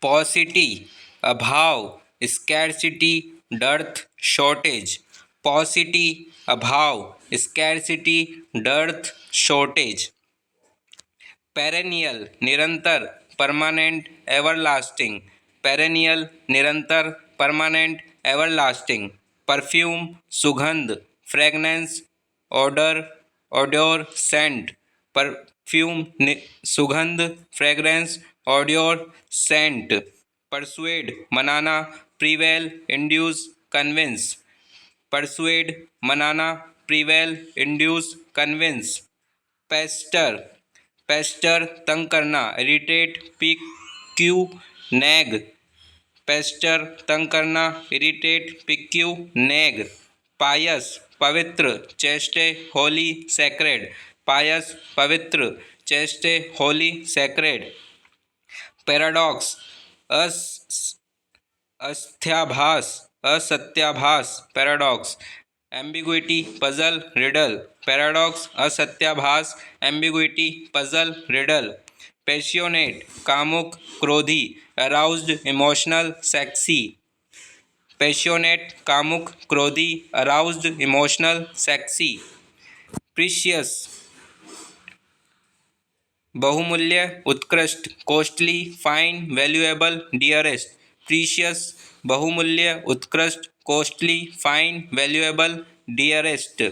पॉसिटी अभाव, scarcity dearth shortage, paucity अभाव, scarcity dearth shortage. Perennial निरंतर, परमानेंट एवरलास्टिंग, पेरेनियल निरंतर, परमानेंट एवरलास्टिंग। परफ्यूम सुगंध, fragrance odour, odour scent, perfume सुगंध, fragrance odour scent. Persuade मनाना, prevail induce convince, persuade मनाना, prevail induce convince. Pester, pester तंग करना, irritate, pique, nag, pester तंग करना, irritate, pique, nag. Pious पवित्र, chaste holy sacred, pious पवित्र, chaste holy sacred. Paradox अस्त्याभास, असत्याभास, paradox. Ambiguity puzzle riddle, paradox, असत्याभास, ambiguity puzzle riddle. Passionate कामुक, क्रोधी, अराउज्ड, इमोशनल, सेक्सी, पैशनेट कामुक, क्रोधी, अराउज्ड, इमोशनल, सेक्सी। प्रीशियस बहुमूल्य, उत्कृष्ट, costly, fine, valuable, dearest, precious बहुमूल्य, उत्कृष्ट, costly, fine, valuable, dearest.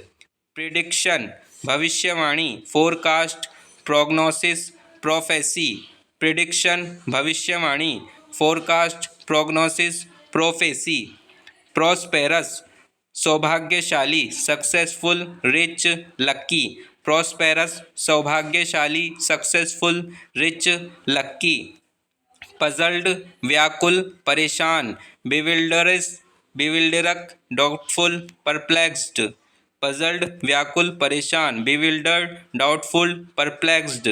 Prediction भविष्यवाणी, फोरकास्ट, प्रोग्नोसिस, प्रोफेसी, प्रिडिक्शन भविष्यवाणी, फोरकास्ट, प्रोग्नोसिस, प्रोफेसी। प्रॉस्पेरस सौभाग्यशाली, सक्सेसफुल, रिच, लक्की, प्रॉस्पेरस सौभाग्यशाली, सक्सेसफुल, रिच, लक्की। पजल्ड व्याकुल, परेशान, बिविल्डरस, बिविल्डरक, डाउटफुल, परप्लेक्स्ड, पजल्ड व्याकुल, परेशान, बिविल्डर्ड, डाउटफुल, परप्लेक्स्ड।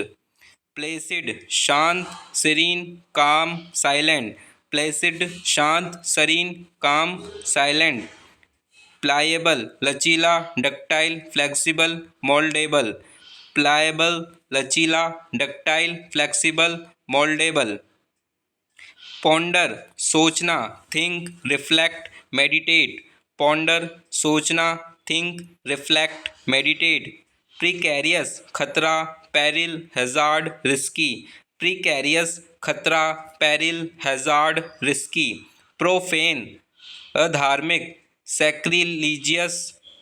प्लेसिड शांत, सीरीन, काम, साइलेंट, प्लेसिड शांत, सीरीन, काम, साइलेंट। प्लायेबल लचीला, डक्टाइल, फ्लेक्सिबल, मोल्डेबल, प्लायेबल लचीला, डक्टाइल, फ्लेक्सिबल, मोल्डेबल। पॉन्डर सोचना, थिंक, रिफ्लेक्ट, मेडिटेट, पॉन्डर सोचना, थिंक, रिफ्लेक्ट, मेडिटेट। प्रीकैरियस खतरा, पेरिल, हैजार्ड, रिस्की, प्रीकैरियस खतरा, पेरिल, हैजार्ड, रिस्की। प्रोफेन अधार्मिक, सैक्रिलीजियस,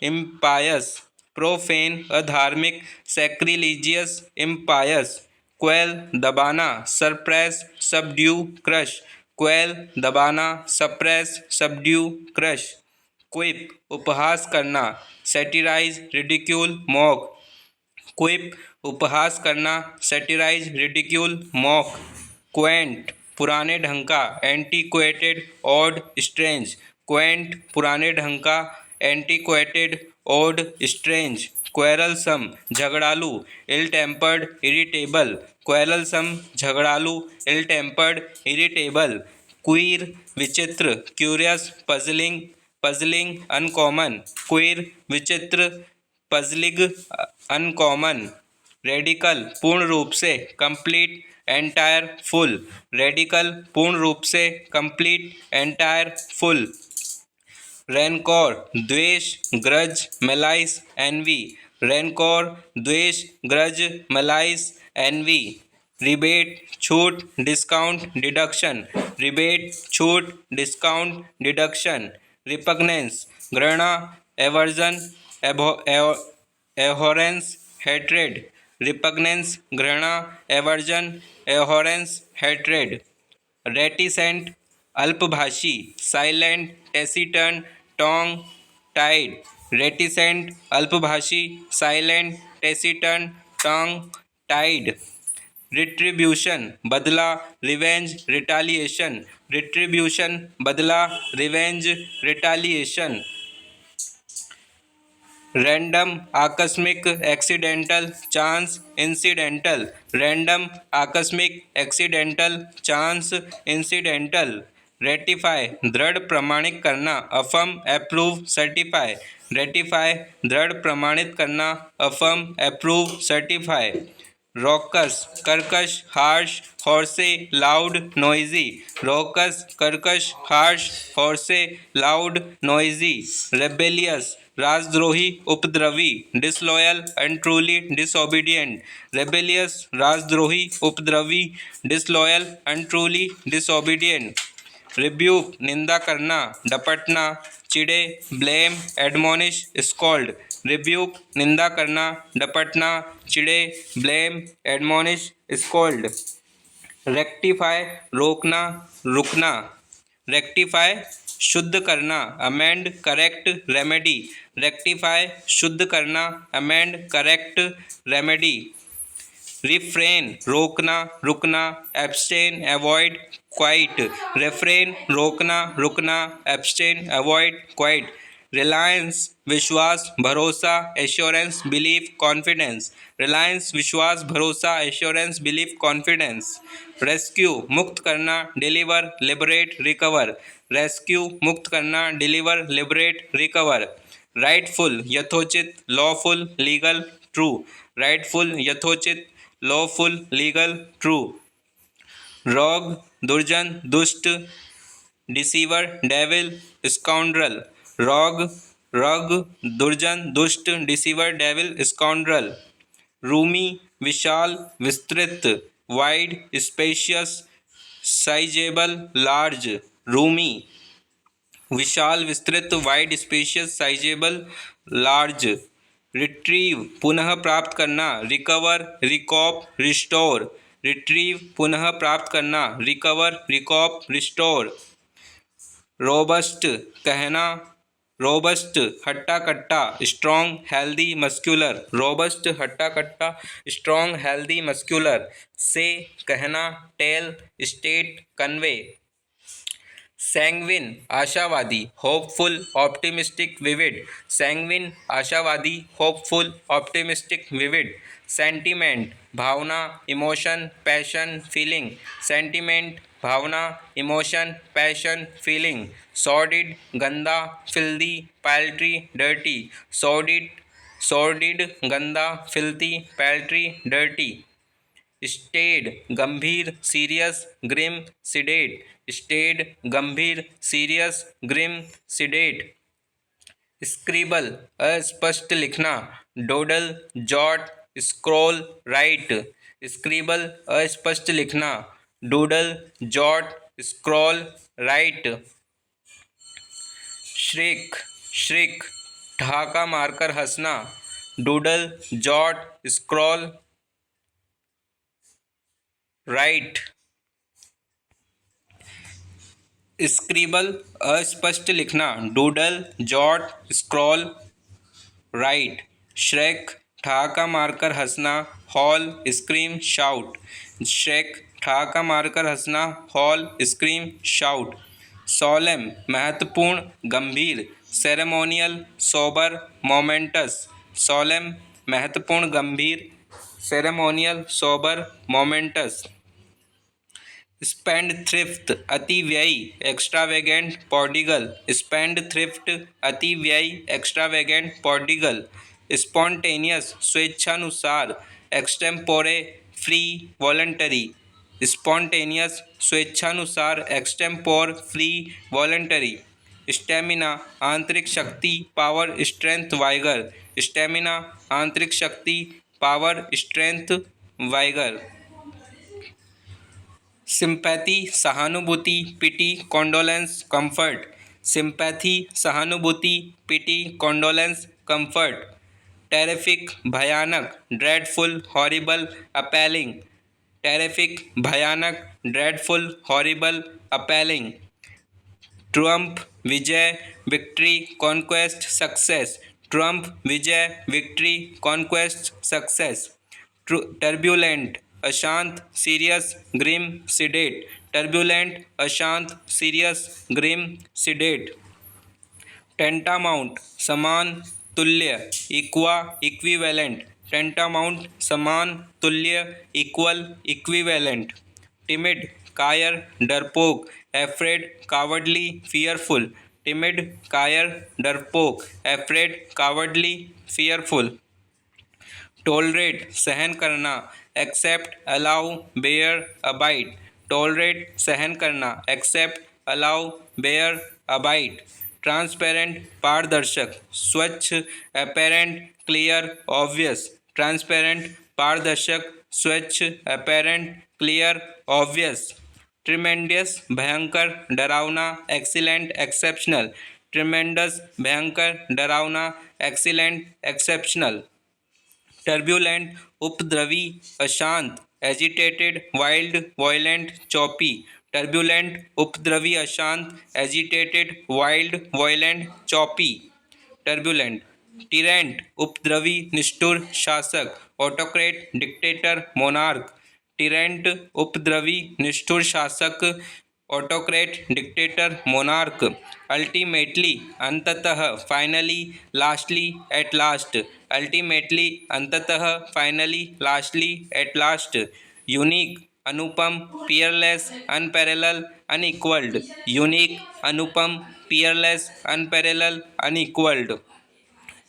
इम्पायस, प्रोफेन अधार्मिक, सैक्रिलीजियस, इम्पायस। क्वेल दबाना, सरप्रेस, सबड्यू, क्रश, क्वेल दबाना, suppress, subdue, crush. Quip उपहास करना, सैटिराइज, रिडिक्यूल, मॉक, क्विप उपहास करना, सैटिराइज, रिडिक्यूल, मॉक। क्वेंट पुराने ढंग का, एंटीक्वेटेड, ऑड, स्ट्रेंज, क्वेंट पुराने ढंग का, एंटीक्वेटेड, ऑड, स्ट्रेंज। क्वेरलसम झगड़ालू, इल टेम्पर्ड, इरिटेबल, क्वेरलसम झगड़ालू, इल टेम्पर्ड, इरिटेबल। क्वीर विचित्र, curious, puzzling, puzzling, uncommon, queer विचित्र, पजलिंग, अनकॉमन। रेडिकल पूर्ण रूप से, कंप्लीट, एंटायर, फुल, रेडिकल पूर्ण रूप से, कंप्लीट, एंटायर, फुल। रैनकोर द्वेष, ग्रज, मेलाइस, एनवी, रैनकोर द्वेष, ग्रज, मेलाइस, एनवी। रिबेट छूट, डिस्काउंट, डिडक्शन, रिबेट छूट, डिस्काउंट, डिडक्शन। रिपग्नेंस घृणा, एवर्जन, एहोरेंस, हेट्रेड, रिपग्नेंस घृणा, एवर्जन, एहोरेंस, हेट्रेड। रेटिसेंट अल्पभाषी, silent, taciturn, tongue tied, reticent अल्पभाषी, silent, taciturn, tongue tied. Retribution बदला, revenge, retaliation, retribution बदला, revenge, retaliation. Random आकस्मिक, accidental, chance, incidental, random आकस्मिक, accidental, chance, incidental. Ratify दृढ़ प्रमाणित करना, अफर्म, अप्रूव, सर्टिफाई, रेटिफाई दृढ़ प्रमाणित करना, अफर्म, अप्रूव, सर्टिफाई। raucous, कर्कश, harsh, hoarse, loud, noisy, raucous, कर्कश, harsh, hoarse, loud, noisy, rebellious, राजद्रोही, उपद्रवी, disloyal, untruly, disobedient, rebellious, राजद्रोही, उपद्रवी, disloyal, untruly, disobedient, रिब्यूक, निंदा करना, डपटना, चिढ़े, ब्लेम, एडमोनिश, स्कॉल्ड, रिब्यूक, निंदा करना, डपटना, चिढ़े, ब्लेम, एडमोनिश, स्कॉल्ड, रेक्टिफाई, रोकना, रुकना, रेक्टिफाई, शुद्ध करना, अमेंड, करेक्ट, रेमेडी, रेक्टिफाई, शुद्ध करना, अमेंड, करेक्ट, रेमेडी, रिफ्रेन, रोकना, रुकना, एब्सटेन, अवॉइड, क्वाइट, रेफ्रेन, रोकना, रुकना, एब्सटेन, अवॉइड, क्वाइट, रिलायंस, विश्वास, भरोसा, एश्योरेंस, बिलीफ, कॉन्फिडेंस, रिलायंस, विश्वास, भरोसा, एश्योरेंस, बिलीफ, कॉन्फिडेंस, रेस्क्यू, मुक्त करना, डिलीवर, लिबरेट, रिकवर, रेस्क्यू, मुक्त करना, डिलीवर, लिबरेट, रिकवर, राइटफुल, यथोचित, लॉफुल, लीगल, ट्रू, राइटफुल, यथोचित, लॉफुल, लीगल, ट्रू, रॉग, दुर्जन, दुष्ट, deceiver, devil, scoundrel, rogue, rogue, दुर्जन, दुष्ट, डिसीवर, डेविल, स्काउंड्रल, रूमी, विशाल, विस्तृत, wide, spacious, sizeable, large, roomy, विशाल, विस्तृत, wide, spacious, sizeable, large, retrieve, पुनः प्राप्त करना, रिकवर, रिकॉप, रिस्टोर, रिट्रीव, पुनः प्राप्त करना, रिकवर, रिकॉप, रिस्टोर, रोबस्ट, कहना, रोबस्ट, हट्टा कट्टा, स्ट्रॉन्ग, हेल्दी, मस्क्यूलर, रोबस्ट, हट्टा कट्टा, स्ट्रॉन्ग, हेल्दी, मस्क्यूलर, से, कहना, टेल, स्टेट, कन्वे, सैंग्विन, आशावादी, होपफुल, ऑप्टिमिस्टिक, विविड, सैंग्विन, आशावादी, होपफुल, ऑप्टिमिस्टिक, विविड, सेंटिमेंट, भावना, इमोशन, पैशन, फीलिंग, सेंटिमेंट, भावना, इमोशन, पैशन, फीलिंग, सॉर्डिड, गंदा, filthy, पैल्ट्री, dirty, sordid, sordid, गंदा, filthy, पैल्ट्री, dirty, state, गंभीर, serious, Grimm, सिडेट, state, गंभीर, serious, Grimm, सिडेट, scribble, अस्पष्ट लिखना, डोडल, jot, scroll, right, scribble, अस्पष्ट लिखना, doodle, jot, scroll, right, श्रिक, श्रिक, ठहाका मारकर हंसना, doodle, jot, scroll, right, scribble, अस्पष्ट लिखना, doodle, jot, scroll, right, Shrek, ठहाका मारकर हंसना, हॉल, स्क्रीम, शाउट, श्रेक, ठहाका मारकर हंसना, हॉल, स्क्रीम, शाउट, सोलेम, महत्वपूर्ण, गंभीर, सेरेमोनियल, सोबर, मोमेंटस, सोलेम, महत्वपूर्ण, गंभीर, ceremonial, sober, momentous, spendthrift, अति व्ययी, एक्स्ट्रावेगेंट, पॉडिगल, स्पेंड थ्रिफ्ट, अति व्ययी, एक्स्ट्रावेगेंट, पॉडिगल, स्पॉन्टेनियस, स्वेच्छानुसार, एक्सटेम्पोरे, फ्री, वॉलंटरी, स्पॉन्टेनियस, स्वेच्छानुसार, एक्सटेम्पोर, फ्री, वॉलंटरी, स्टेमिना, आंतरिक शक्ति, पावर, स्ट्रेंथ, वाइगर, स्टेमिना, आंतरिक शक्ति, पावर, स्ट्रेंथ, वाइगर, सिंपैथी, सहानुभूति, पिटी, कॉन्डोलेंस, कंफर्ट, सिंपैथी, सहानुभूति, पिटी, कॉन्डोलेंस, कंफर्ट, टेरिफिक, भयानक, ड्रेडफुल, हॉरिबल, अपैलिंग, टेरिफिक, भयानक, ड्रेडफुल, हॉरिबल, अपैलिंग, ट्रम्प, विजय, विक्ट्री, कॉन्क्वेस्ट, सक्सेस, ट्रम्प, विजय, victory, conquest, success, turbulent, अशांत, serious, Grimm, सिडेट, turbulent, अशांत, serious, Grimm, सिडेट, टेंटामाउंट, समान, तुल्य, इक्वा, इक्विवेलेंट, टेंटामाउंट, समान, तुल्य, इक्वल, इक्विवेलेंट, टिमिड, कायर, डरपोक, एफ्रेड, कावर्डली, फियरफुल, टिमिड, कायर, डरपोक, एफ्रेड, कावर्डली, फियरफुल, टॉलरेट सहन करना, accept allow bear abide, tolerate सहन करना, accept allow bear abide. Transparent पारदर्शक, स्वच्छ अपेरेंट क्लियर ऑब्वियस, ट्रांसपेरेंट पारदर्शक स्वच्छ अपेरेंट क्लियर ऑब्वियस। ट्रिमेंडियस भयंकर डरावना, एक्सीलेंट एक्सेप्शनल, ट्रिमेंडस भयंकर डरावना, एक्सीलेंट एक्सेप्शनल। टर्ब्यूलेंट उपद्रवी, अशांत, agitated wild violent choppy, turbulent उपद्रवी अशांत, agitated wild violent choppy. Turbulent tyrant उपद्रवी निष्ठुर शासक, ऑटोक्रेट डिक्टेटर मोनार्क, टिरेंट उपद्रवी निष्ठुर शासक, ऑटोक्रेट डिक्टेटर मोनार्क। अल्टीमेटली अंततः, finally, lastly, at last, ultimately अंततः, finally, lastly, at last. Unique अनुपम, पियरलेस, अनपैरेलल, अनइक्वल्ड, यूनिक अनुपम, पियरलेस, अनपैरेलल, अनइक्वल्ड।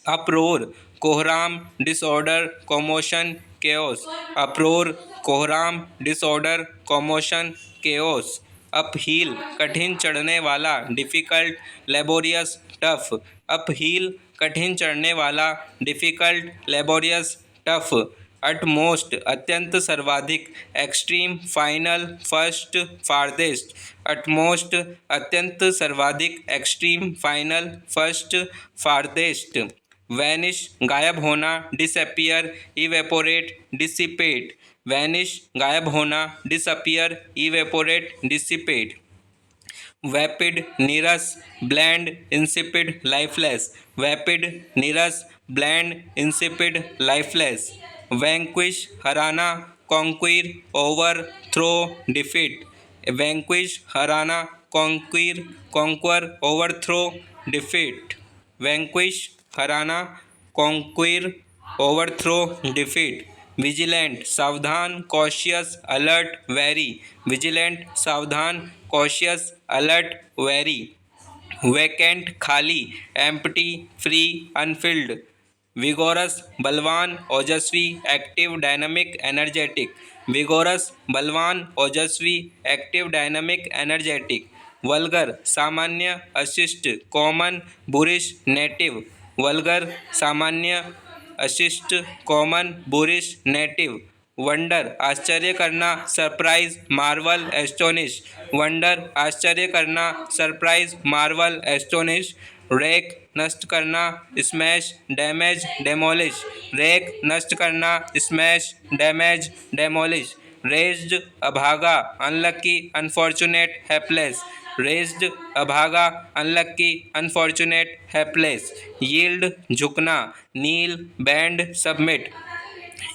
अप्रोर कोहराम, डिसऑर्डर, कॉमोशन, केओस, अप्रोर कोहराम, डिसऑर्डर, कॉमोशन, केओस। अपहील कठिन चढ़ने वाला, डिफ़िकल्ट, लेबोरियस, टफ, अपहील कठिन चढ़ने वाला, डिफ़िकल्ट, लेबोरियस, टफ। अटमोस्ट अत्यंत, सर्वाधिक, extreme, final, first, farthest, utmost अत्यंत, सर्वाधिक, extreme, final, first, farthest. Vanish गायब होना, डिसअपियर, इवेपोरेट, डिसिपेट, वैनिश गायब होना, डिसअपियर, इवेपोरेट, डिसिपेट। वैपिड नीरस, ब्लैंड, इंसिपिड, लाइफलेस, वैपिड नीरस, ब्लैंड, इंसिपिड, लाइफलेस। वैंक्विश हराना, कॉन्क्वीर, ओवर, थ्रो, डिफीट, वैंक्विश हराना, कॉन्क्वीर, कॉन्क्वर, ओवरथ्रो, डिफीट। वैंक्विश हराना, कॉन्क्वीर, overthrow, defeat. Vigilant सावधान, cautious, alert, very, vigilant सावधान, cautious, alert, very. Vacant खाली, empty, free, Anfield. Vigorous बलवान, ओजस्वी, active, dynamic, energetic, vigorous बलवान, ओजस्वी, active, dynamic, energetic. Vulgar सामान्य, अशिष्ट, common, बुरिश, native, vulgar सामान्य, अशिष्ट, कॉमन, बुरिश, नेटिव। वंडर आश्चर्य करना, सरप्राइज, मार्वल, एस्टोनिश, वंडर आश्चर्य करना, सरप्राइज, मार्वल, एस्टोनिश। रेक नष्ट करना, स्मैश, डैमेज, डेमोलिश, रेक नष्ट करना, स्मैश, डैमेज, डेमोलिश। रेज्ड अभागा, अनलकी, अनफॉर्चुनेट, हैप्लेस, रेज्ड अभागा, अनलकी, अनफॉर्चुनेट, हैप्लेस। यील्ड झुकना, नील, बैंड, सबमिट,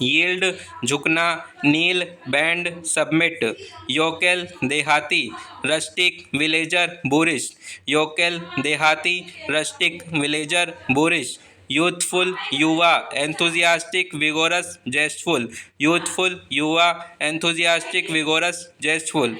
यील्ड झुकना, नील, बैंड, सबमिट। योकेल देहाती, रस्टिक, विलेजर, बुरिश, योकेल देहाती, रस्टिक, विलेजर, बुरिश। यूथफुल युवा, एंथुजियास्टिक, विगोरस, जेस्टफुल, यूथफुल युवा, एंथुजियास्टिक, विगोरस, जेस्टफुल।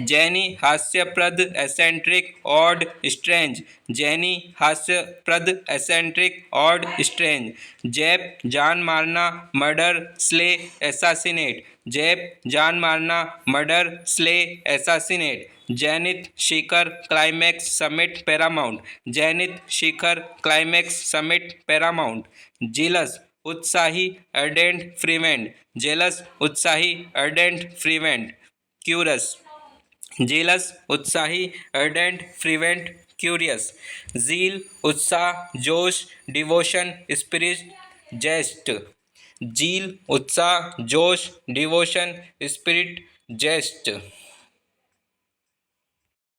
जैनी हास्यप्रद, eccentric, odd, strange, zany हास्यप्रद, eccentric, odd, strange. Zap जान मारना, मर्डर, स्ले, एसासिनेट, जैप जान मारना, मर्डर, स्ले, एसासिनेट। जैनिथ शिखर, क्लाइमैक्स, समिट, पैरामाउंट, जैनिथ शिखर, क्लाइमैक्स, समिट, पैरामाउंट। जिलस उत्साही, अर्डेंट, फ्रीवेंट, जेलस उत्साही, अर्डेंट, फ्रीवेंट। क्यूरस जेलस उत्साही, अर्डेंट, फ्रीवेंट, क्यूरियस। जील उत्साह, जोश, डिवोशन, स्पिरिट, जेस्ट, जील उत्साह, जोश, डिवोशन, स्पिरिट, जेस्ट।